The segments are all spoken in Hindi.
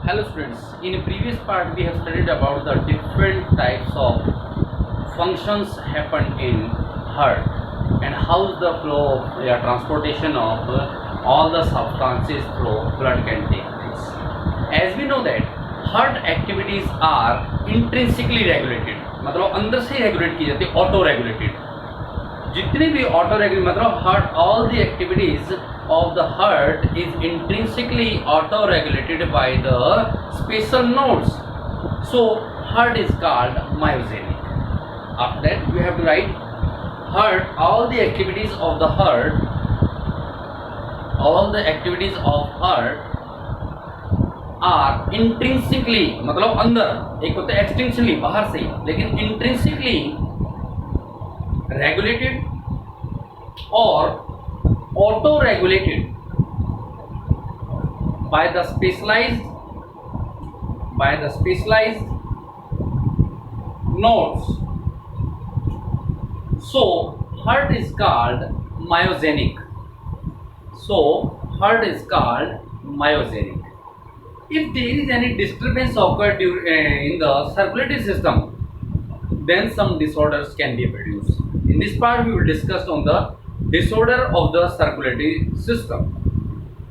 Hello students, in a previous part we have studied about the different types of functions happen in heart and how the flow of transportation of all the substances through blood can take place. As we know that heart activities are intrinsically regulated, मतलब अंदर से रेगुलेट की जाती है, ऑटो रेगुलेटेड. जितनी भी ऑटो रेगुलेट मतलब heart all the activities of the heart is intrinsically auto-regulated by the special nodes. So heart is called myogenic. After that you have to write heart. All the activities of the heart, are intrinsically मतलब अंदर, एक होता है extrinsically बाहर से, लेकिन intrinsically regulated और auto-regulated by the specialized nodes. So heart is called myogenic. If there is any disturbance occurred in the circulatory system, then some disorders can be produced. In this part we will discuss on the disorder of the circulatory system.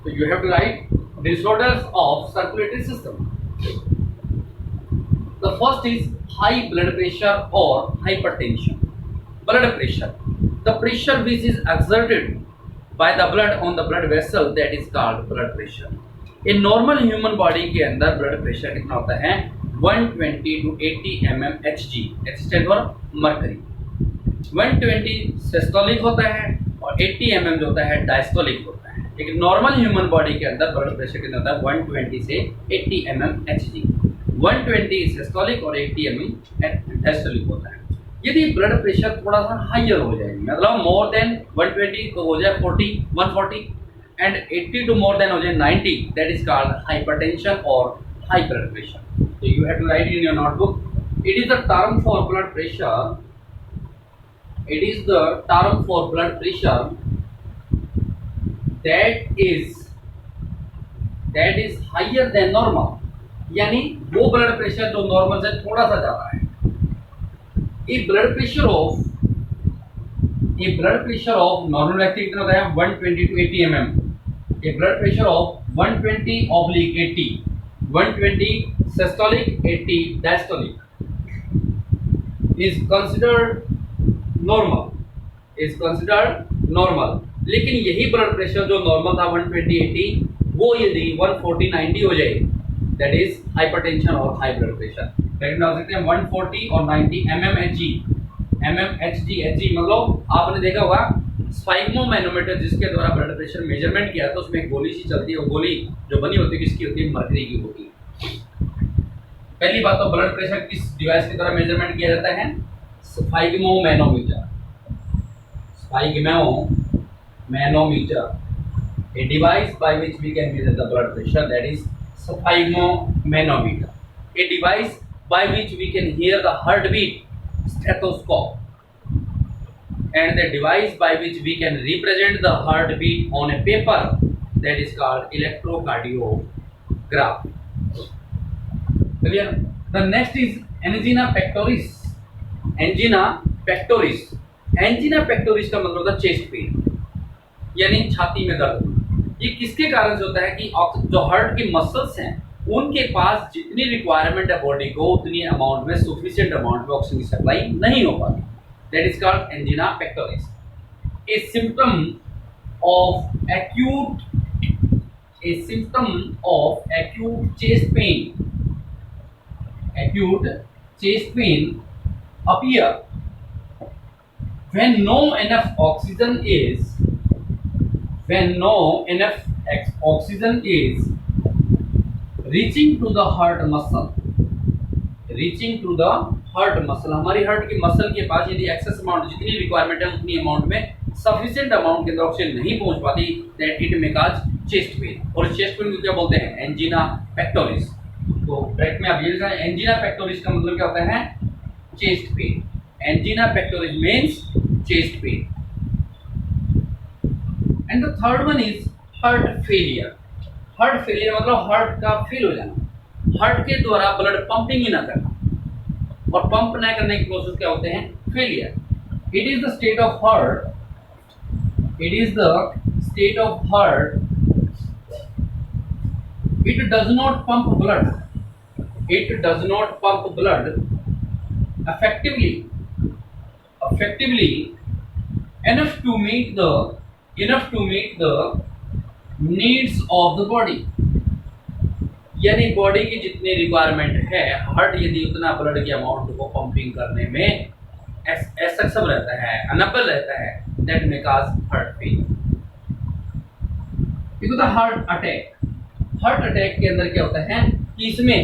So you have to write disorders of circulatory system. The first is high blood pressure or hypertension. Blood pressure, the pressure which is exerted by the blood on the blood vessel, that is called blood pressure. In normal human body के अंदर blood pressure कितना होता है? 120 to 80 mmHg. H stand for mercury. 120 systolic होता है और 80 mm जो होता है डायस्टोलिक होता है. एक नॉर्मल ह्यूमन बॉडी के अंदर ब्लड प्रेशर कितना होता है? 120 से 80 mmHg. 120 सिस्टोलिक और 80 mm डायस्टोलिक होता है. यदि ब्लड प्रेशर थोड़ा सा हाइयर हो जाए, मतलब मोर देन 120 तो हो जाए 40, 140 एंड 80 टू मोर देन हो जाए 90, दैट इज कॉल्ड हाइपरटेंशन और high blood pressure. So you have to write in your notebook. It is the term for blood pressure. It is the term for blood pressure that is higher than normal. यानी वो ब्लड प्रेशर जो नॉर्मल से थोड़ा सा ज्यादा है. A blood pressure of normal व्यक्ति कितना होता है? 120 to 80 mm. A blood pressure of 120/80, 120 systolic, 80 diastolic is considered normal. लेकिन यही ब्लड प्रेशर जो नॉर्मल था 120/80, वो यदि 140/90 हो जाए, दैट इज हाइपरटेंशन और हाई ब्लड प्रेशर. लेकिन आप सकते हैं 140 और 90 mmHg. Hg मतलब आपने देखा होगा स्फाइग्मोमैनोमीटर जिसके द्वारा ब्लड प्रेशर मेजरमेंट किया, तो उसमें एक गोली सी चलती है. वो गोली जो बनी होती है किसकी होती है? मरकरी की होती है. पहली बात तो ब्लड प्रेशर किस डिवाइस के द्वारा मेजरमेंट किया जाता है? स्फाइग्मोमैनोमीटर. A device by which we can measure the blood pressure, that is sphygmomanometer. A device by which we can hear the heartbeat, stethoscope. And the device by which we can represent the heartbeat on a paper, that is called electrocardiograph. Clear? The next is angina pectoris. Angina pectoris का मतलब होता है चेस्ट पेन, यानी छाती में दर्द. ये किसके कारण से होता है? कि जो हार्ट की मसल्स हैं उनके पास जितनी रिक्वायरमेंट है बॉडी को, उतनी अमाउंट में सफिशिएंट अमाउंट में ऑक्सीजन की सप्लाई नहीं हो पाती. That is called angina pectoris. A symptom of acute chest pain appear when no enough oxygen is reaching to the heart muscle. हमारी हार्ट की मसल के पास यदि एक्सेस अमाउंट, जितनी रिक्वायरमेंट है उतनी अमाउंट में सफिशिएंट अमाउंट के अंदर ऑक्सीजन नहीं पहुंच पाती, that it may cause chest pain. और चेस्ट पेन को क्या बोलते हैं? Angina pectoris. तो ब्रैकेट में आप ये लिखा है, एंजिना पेक्टोरिस का मतलब क्या होता है? Chest pain. Angina pectoris means chest pain. And the third one is heart failure. Heart failure मतलब हार्ट का फेल हो जाना. हार्ट के द्वारा ब्लड पंपिंग ही ना करना, और पंप ना करने के प्रोसेस क्या होते हैं? Failure. It is the state of heart, it is the state of heart, it does not pump blood, it does not pump blood effectively enough to meet the needs of the body। यानी बॉडी की जितनी रिक्वायरमेंट है, हार्ट यदि उतना ब्लड के अमाउंट को पंपिंग करने में असक्षम रहता है, अनएबल रहता है, that may cause heart failure. देखो द हार्ट अटैक के अंदर क्या होता है कि इसमें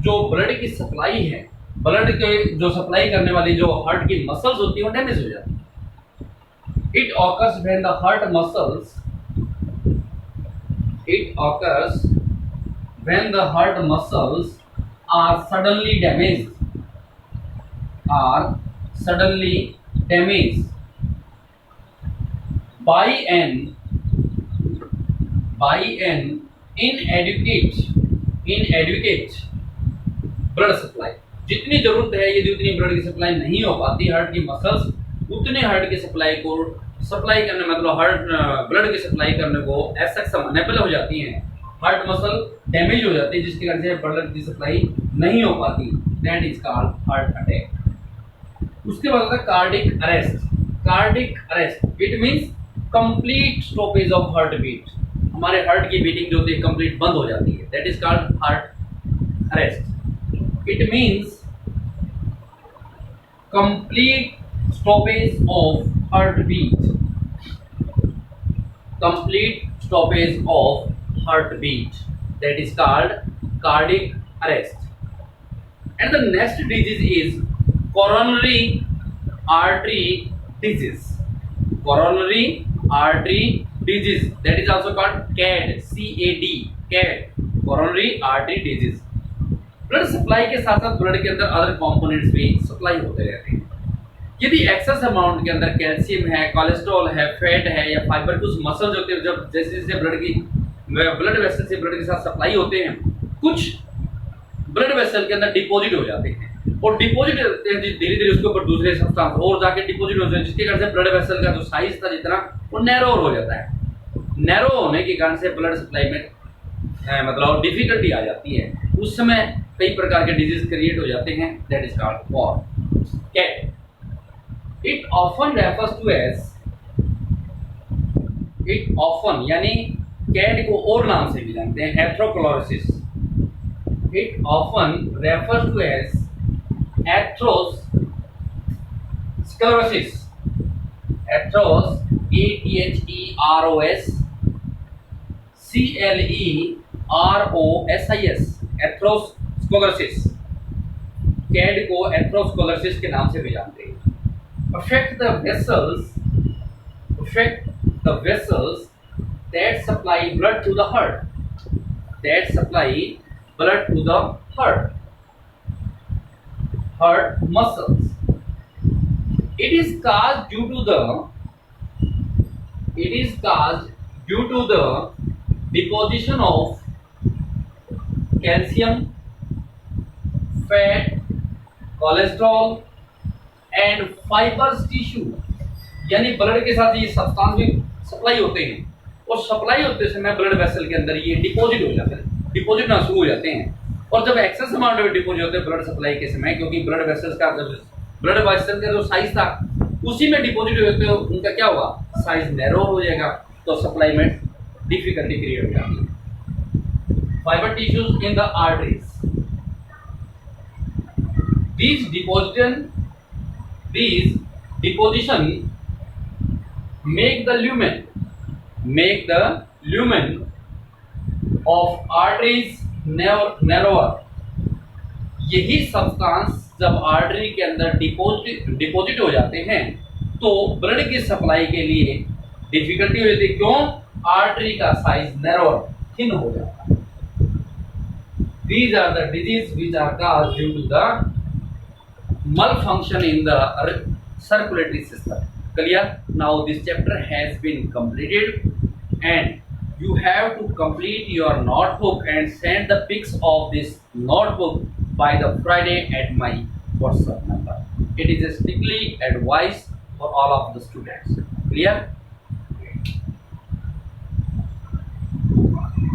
जो ब्लड की सप्लाई है, ब्लड के जो सप्लाई करने वाली जो हार्ट की मसल्स होती है वो डैमेज हो जाती है। It occurs when the heart muscles, it occurs when the heart muscles are suddenly damaged by an inadequate blood supply. जितनी जरूरत है यदि उतनी ब्लड की सप्लाई नहीं हो पाती, हार्ट की मसल्स उतने हार्ट की सप्लाई को सप्लाई करने, मतलब हार्ट ब्लड की सप्लाई करने को असक्षम, अनएबल हो जाती हैं, हार्ट मसल डैमेज हो जाती है, जिसके कारण से ब्लड की सप्लाई नहीं हो पाती, that is called heart attack. उसके बाद होता है cardiac arrest. It means complete stoppage of heart beat. हमारे हार्ट की बीटिंग जो होती है कंप्लीट बंद हो जाती है, that is called heart arrest. It means complete stoppage of heartbeat. Complete stoppage of heartbeat. That is called cardiac arrest. And the next disease is coronary artery disease. Coronary artery disease. That is also called CAD. C-A-D. CAD. Coronary artery disease. Blood supply के साथ साथ ब्लड के अंदर अदर कंपोनेंट्स भी सप्लाई होते रहते हैं। यदि एक्सेस अमाउंट के अंदर कैल्शियम है, कोलेस्ट्रॉल है, फैट है या फाइबर, कुछ मसल्स होते हैं, जब जैसे जैसे ब्लड वेसल से ब्लड के साथ सप्लाई होते हैं, कुछ ब्लड वेसल के अंदर डिपॉजिट हो जाते हैं, और डिपॉजिट धीरे धीरे उसके ऊपर दूसरे सब्सटेंस और जाके डिपॉजिट हो जाते हैं, जिसके कारण से ब्लड वेसल का जो साइज था जितना, वो नैरो हो जाता है। नैरो होने के कारण से ब्लड सप्लाई में मतलब डिफिकल्टी आ जाती है। उस समय कई प्रकार के डिजीज क्रिएट हो जाते हैं, that is called CAD. It often refers to as, it often यानी कैट को और नाम से भी जानते हैं, atherosclerosis. It often refers to as atherosclerosis, atheros ATHEROS CLEROSIS, atherosclerosis. CAD को एथ्रोस्क्लेरोसिस के नाम से भी जानते हैं। Affect the vessels that supply blood to the heart muscles। It is caused due to the deposition of calcium, fat, cholesterol and fibrous tissue। यानी ब्लड के साथ ये सब्सटेंस भी सप्लाई होते हैं, और सप्लाई होते समय ब्लड वेसल के अंदर ये डिपॉजिट हो जाते हैं, डिपॉजिट ना शुरू हो जाते हैं। और जब एक्सेस अमाउंट में डिपॉजिट होते हैं ब्लड सप्लाई के समय, क्योंकि ब्लड वेसल्स का ब्लड वेसल का जो साइज था उसी में डिपॉजिट होते हैं, उनका क्या होगा, साइज नैरो हो जाएगा, तो सप्लाई में डिफिकल्टी क्रिएट हो जाती है। Fibre tissues in the arteries, these deposition make the lumen of arteries narrower। यही सब्सटेंस जब आर्टरी के अंदर डिपॉजिट हो जाते हैं तो ब्लड की सप्लाई के लिए डिफिकल्टी हो जाती है। क्यों? आर्टरी का साइज नैरोअर, थिन हो जाता है। These are the diseases which are caused due to the malfunction in the circulatory system। Clear? Now this chapter has been completed and you have to complete your notebook and send the pics of this notebook by the Friday at my WhatsApp number. It is a strictly advice for all of the students. Clear?